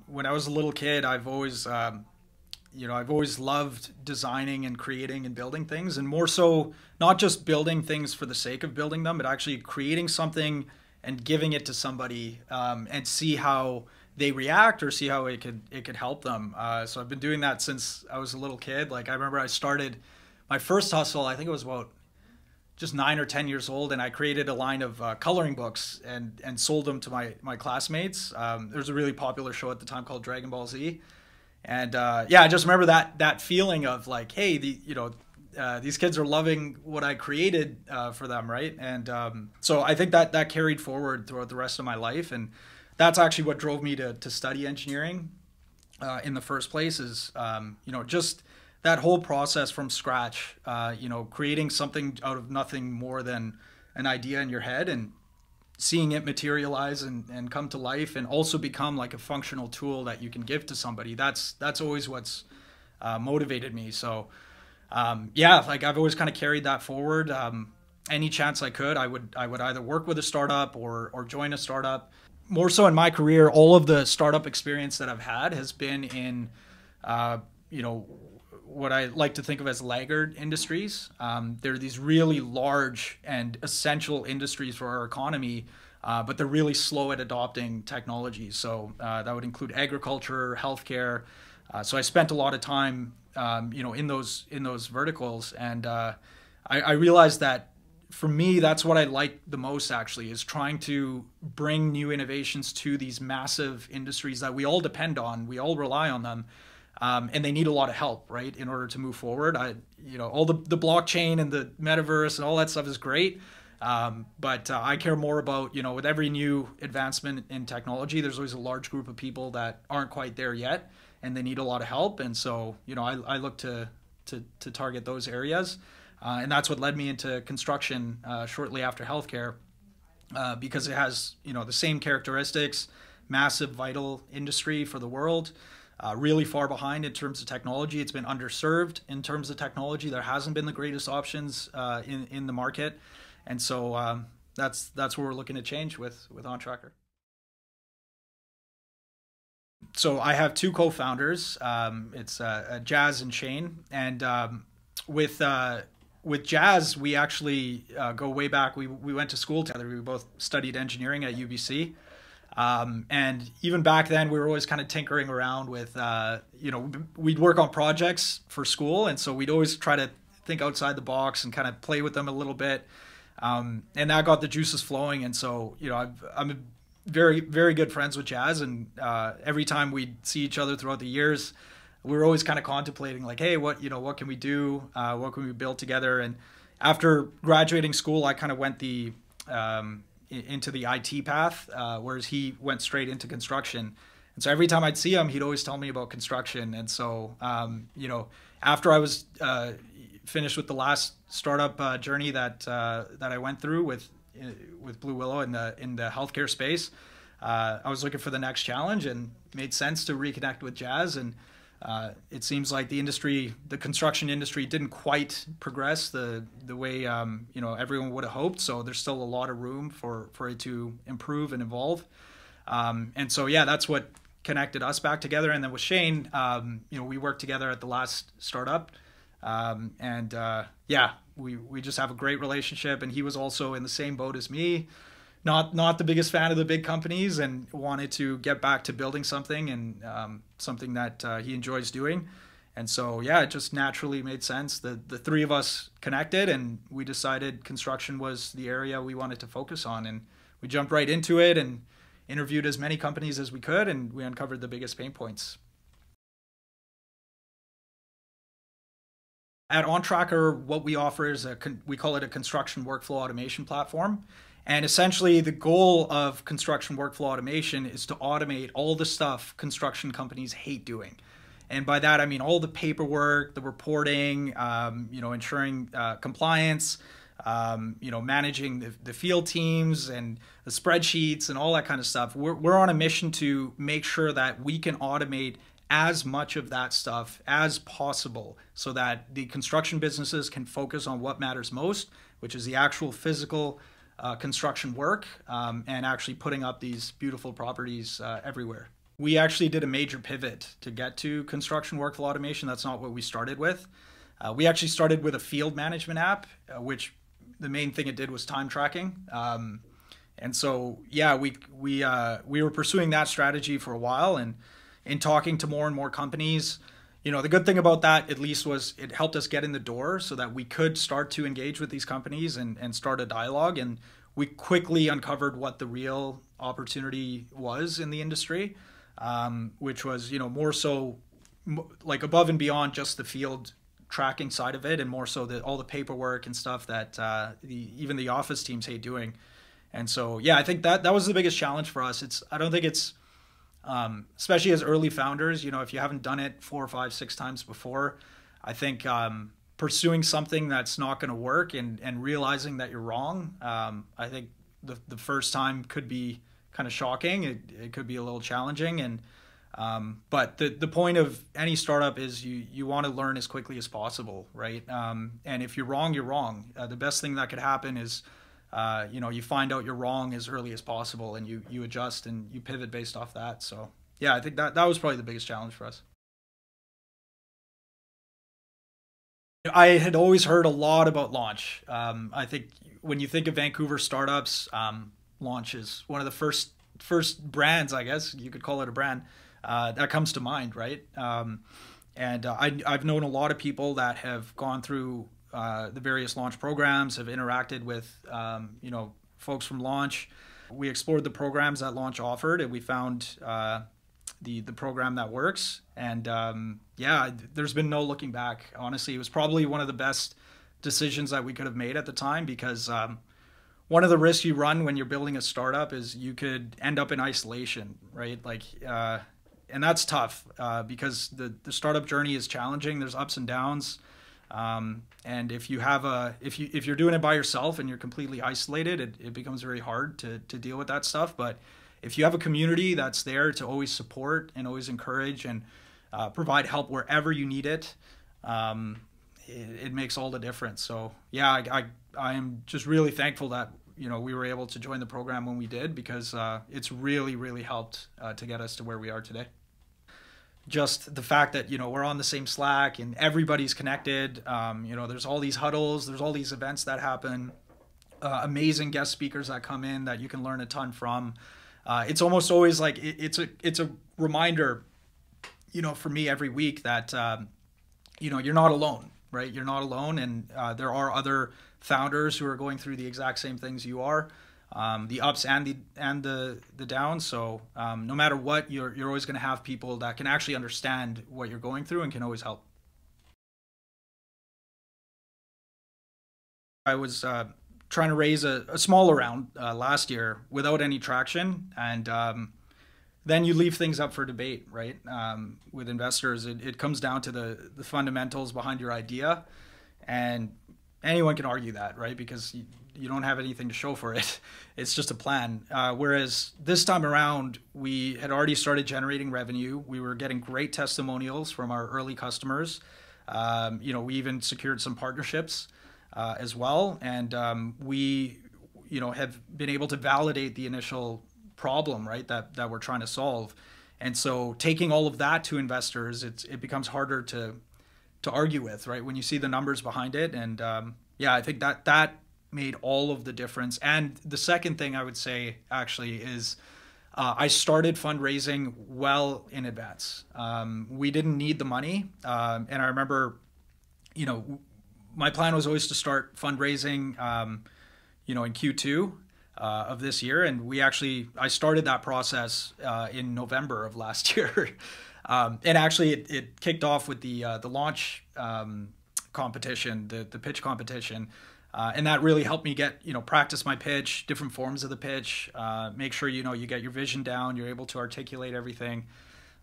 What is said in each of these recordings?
When I was a little kid, I've always loved designing and creating and building things, and more so, not just building things for the sake of building them, but actually creating something and giving it to somebody and see how they react or see how it could help them. So I've been doing that since I was a little kid. Like I remember I started my first hustle. I think it was about just 9 or 10 years old, and I created a line of coloring books and sold them to my classmates. There was a really popular show at the time called Dragon Ball Z, and yeah, I just remember that feeling of like, hey, these kids are loving what I created for them, right? And so I think that carried forward throughout the rest of my life, and that's actually what drove me to study engineering in the first place. Is just that whole process from scratch, creating something out of nothing more than an idea in your head and seeing it materialize and come to life and also become like a functional tool that you can give to somebody. That's always what's motivated me. So yeah, like I've always kind of carried that forward. Any chance I could, I would either work with a startup or join a startup. More so in my career, all of the startup experience that I've had has been in uh, you know what I like to think of as laggard industries. They're these really large and essential industries for our economy, but they're really slow at adopting technology. So that would include agriculture, healthcare. So I spent a lot of time, in those verticals, and I realized that for me, that's what I like the most. Actually, is trying to bring new innovations to these massive industries that we all depend on. We all rely on them, and they need a lot of help, right, in order to move forward. All the blockchain and the metaverse and all that stuff is great, but I care more about, with every new advancement in technology, there's always a large group of people that aren't quite there yet, and they need a lot of help. And so, I look to target those areas, and that's what led me into construction shortly after healthcare, because it has, the same characteristics, massive, vital industry for the world. Really far behind in terms of technology. It's been underserved in terms of technology. There hasn't been the greatest options in the market, and so that's where we're looking to change with OnTraccr. So I have two co-founders. It's Jazz and Shane, and with uh, with Jazz, we actually go way back. We went to school together. We both studied engineering at UBC. And even back then, we were always kind of tinkering around with, we'd work on projects for school. And so we'd always try to think outside the box and kind of play with them a little bit. And that got the juices flowing. And so, I'm very, very good friends with Jazz. And every time we'd see each other throughout the years, we were always kind of contemplating like, hey, what can we do? What can we build together? And after graduating school, I kind of went into the IT path, whereas he went straight into construction. And so every time I'd see him, he'd always tell me about construction. And so, after I was finished with the last startup journey that I went through with Blue Willow in the healthcare space, I was looking for the next challenge, and it made sense to reconnect with Jazz. And it seems like the construction industry didn't quite progress the way everyone would have hoped. So there's still a lot of room for it to improve and evolve. And so yeah, that's what connected us back together. And then with Shane, we worked together at the last startup, and yeah, we just have a great relationship. And he was also in the same boat as me, not the biggest fan of the big companies, and wanted to get back to building something, and something that he enjoys doing. And so yeah, it just naturally made sense. The three of us connected, and we decided construction was the area we wanted to focus on. And we jumped right into it and interviewed as many companies as we could, and we uncovered the biggest pain points. At OnTraccr, what we offer is we call it a construction workflow automation platform. And essentially, the goal of construction workflow automation is to automate all the stuff construction companies hate doing. And by that, I mean all the paperwork, the reporting, ensuring compliance, managing the field teams and the spreadsheets and all that kind of stuff. We're on a mission to make sure that we can automate as much of that stuff as possible so that the construction businesses can focus on what matters most, which is the actual physical construction work, and actually putting up these beautiful properties everywhere. We actually did a major pivot to get to construction workflow automation. That's not what we started with. We actually started with a field management app, which the main thing it did was time tracking. And so, yeah, we were pursuing that strategy for a while, and in talking to more and more companies, the good thing about that at least was it helped us get in the door so that we could start to engage with these companies and start a dialogue. And we quickly uncovered what the real opportunity was in the industry, which was, more so like above and beyond just the field tracking side of it, and more so all the paperwork and stuff that even the office teams hate doing. And so, yeah, I think that was the biggest challenge for us. I don't think it's, especially as early founders, if you haven't done it 4 or 5, 6 times before, I think pursuing something that's not going to work and realizing that you're wrong, I think the first time could be kind of shocking. It could be a little challenging. And but the point of any startup is you want to learn as quickly as possible, right? And if you're wrong, you're wrong. The best thing that could happen is you find out you're wrong as early as possible, and you adjust and you pivot based off that. So yeah, I think that was probably the biggest challenge for us. I had always heard a lot about Launch. I think when you think of Vancouver startups, Launch is one of the first brands, I guess you could call it a brand, that comes to mind, right? And I've known a lot of people that have gone through the various Launch programs, have interacted with folks from Launch. We explored the programs that Launch offered, and we found the program that works. And yeah, there's been no looking back. Honestly, it was probably one of the best decisions that we could have made at the time, because one of the risks you run when you're building a startup is you could end up in isolation, right? Like, and that's tough because the startup journey is challenging. There's ups and downs. And if you're doing it by yourself and you're completely isolated, it becomes very hard to deal with that stuff. But if you have a community that's there to always support and always encourage and provide help wherever you need it, it makes all the difference. So yeah, I am just really thankful that we were able to join the program when we did, because it's really, really helped to get us to where we are today. Just the fact that we're on the same Slack and everybody's connected. There's all these huddles, there's all these events that happen, amazing guest speakers that come in that you can learn a ton from. It's almost always like it's a reminder, for me every week that you're not alone, right? You're not alone, and there are other founders who are going through the exact same things you are. The ups and the downs. So no matter what, you're always going to have people that can actually understand what you're going through and can always help. I was trying to raise a smaller round last year without any traction, and then you leave things up for debate, right? With investors, it comes down to the fundamentals behind your idea, and anyone can argue that, right? Because you don't have anything to show for it. It's just a plan. Whereas this time around, we had already started generating revenue. We were getting great testimonials from our early customers. We even secured some partnerships as well. And we, have been able to validate the initial problem, right, that we're trying to solve. And so taking all of that to investors, it becomes harder to argue with, right, when you see the numbers behind it. And yeah, I think that made all of the difference. And the second thing I would say actually is I started fundraising well in advance. We didn't need the money. And I remember, my plan was always to start fundraising, in Q2 of this year. And I started that process in November of last year. And actually it kicked off with the launch competition, the pitch competition. And that really helped me get, practice my pitch, different forms of the pitch, make sure, you get your vision down, you're able to articulate everything.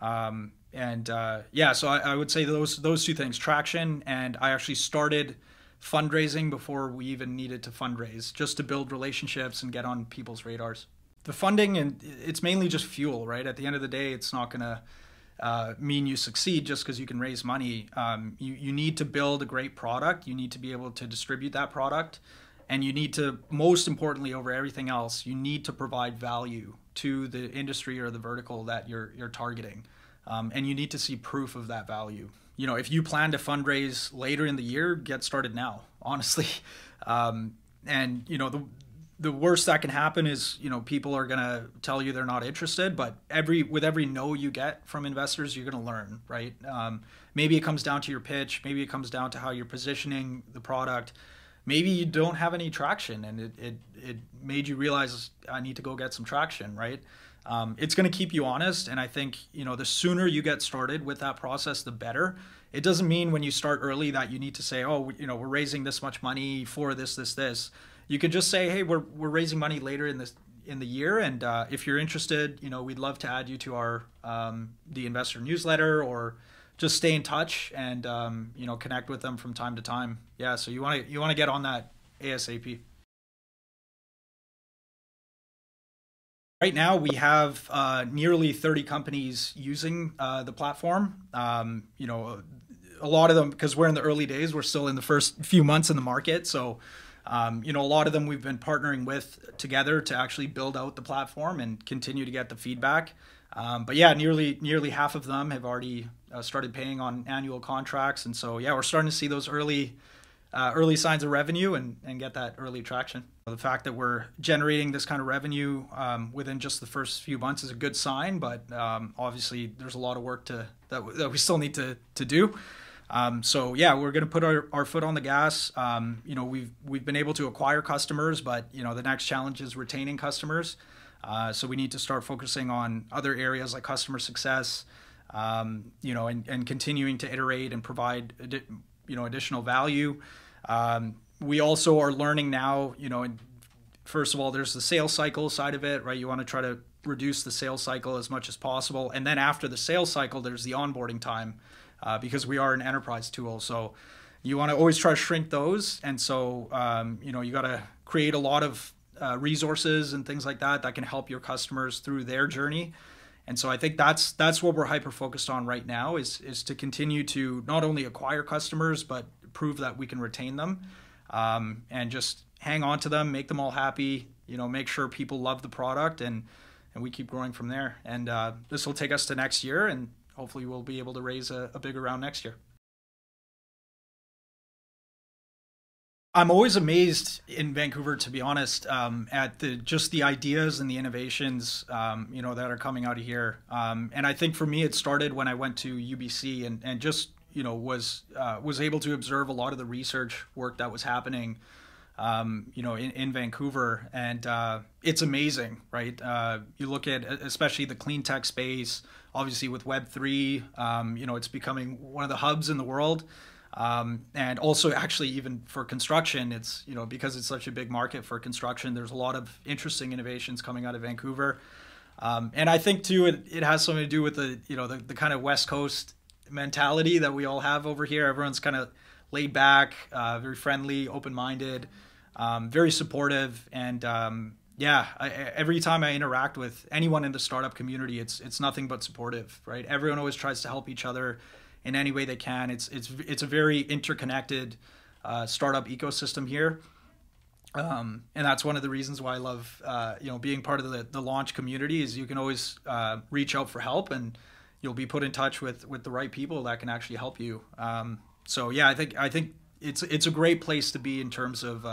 Yeah, so I would say those two things, traction, and I actually started fundraising before we even needed to fundraise, just to build relationships and get on people's radars. The funding, and it's mainly just fuel, right? At the end of the day, it's not going to mean you succeed just because you can raise money. You need to build a great product. You need to be able to distribute that product. And you need to, most importantly over everything else, you need to provide value to the industry or the vertical that you're targeting, and you need to see proof of that value. If you plan to fundraise later in the year, get started now, honestly. And the worst that can happen is people are gonna tell you they're not interested, but with every no you get from investors, you're gonna learn, right? Maybe it comes down to your pitch, maybe it comes down to how you're positioning the product. Maybe you don't have any traction, and it made you realize I need to go get some traction, right? It's going to keep you honest, and I think the sooner you get started with that process, the better. It doesn't mean when you start early that you need to say, oh, we're raising this much money for this. You can just say, hey, we're raising money later in the year, and if you're interested, we'd love to add you to our the investor newsletter, or just stay in touch and connect with them from time to time. Yeah, so you want to get on that ASAP. Right now, we have nearly 30 companies using the platform. A lot of them, because we're in the early days, we're still in the first few months in the market. So, a lot of them we've been partnering with together to actually build out the platform and continue to get the feedback. But yeah, nearly half of them have already started paying on annual contracts. And so, yeah, we're starting to see those early signs of revenue and get that early traction. The fact that we're generating this kind of revenue within just the first few months is a good sign, but obviously there's a lot of work that we still need to do. So yeah, we're going to put our foot on the gas. We've been able to acquire customers, but the next challenge is retaining customers. So we need to start focusing on other areas like customer success, and continuing to iterate and provide additional value. We also are learning now, first of all, there's the sales cycle side of it, right? You want to try to reduce the sales cycle as much as possible. And then after the sales cycle, there's the onboarding time, because we are an enterprise tool. So you want to always try to shrink those. And so, you got to create a lot of resources and things like that can help your customers through their journey. And so I think that's what we're hyper focused on right now is to continue to not only acquire customers, but prove that we can retain them, and just hang on to them, make them all happy, make sure people love the product, and we keep growing from there. And this will take us to next year, and hopefully we'll be able to raise a bigger round next year. I'm always amazed in Vancouver, to be honest, at the ideas and the innovations, that are coming out of here. And I think for me, it started when I went to UBC and just, was able to observe a lot of the research work that was happening, in Vancouver. And it's amazing, right? You look at especially the clean tech space, obviously with Web3, it's becoming one of the hubs in the world. And also actually even for construction, it's, because it's such a big market for construction, there's a lot of interesting innovations coming out of Vancouver. And I think too, it has something to do with the kind of West Coast mentality that we all have over here. Everyone's kind of laid back, very friendly, open-minded, very supportive. And every time I interact with anyone in the startup community, it's nothing but supportive, right? Everyone always tries to help each other in any way they can. It's a very interconnected startup ecosystem here, and that's one of the reasons why I love being part of the launch community. Is you can always reach out for help, and you'll be put in touch with the right people that can actually help you. So yeah, I think it's a great place to be in terms of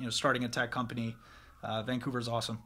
starting a tech company. Vancouver's awesome.